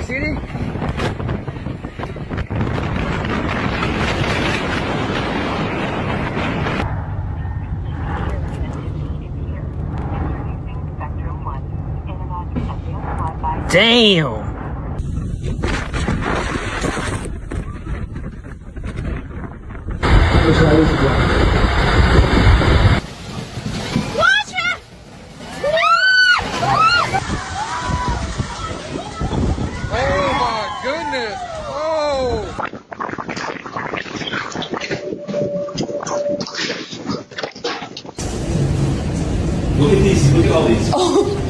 City? Damn! Goodness! Oh! Look at these. Look at all these. Oh.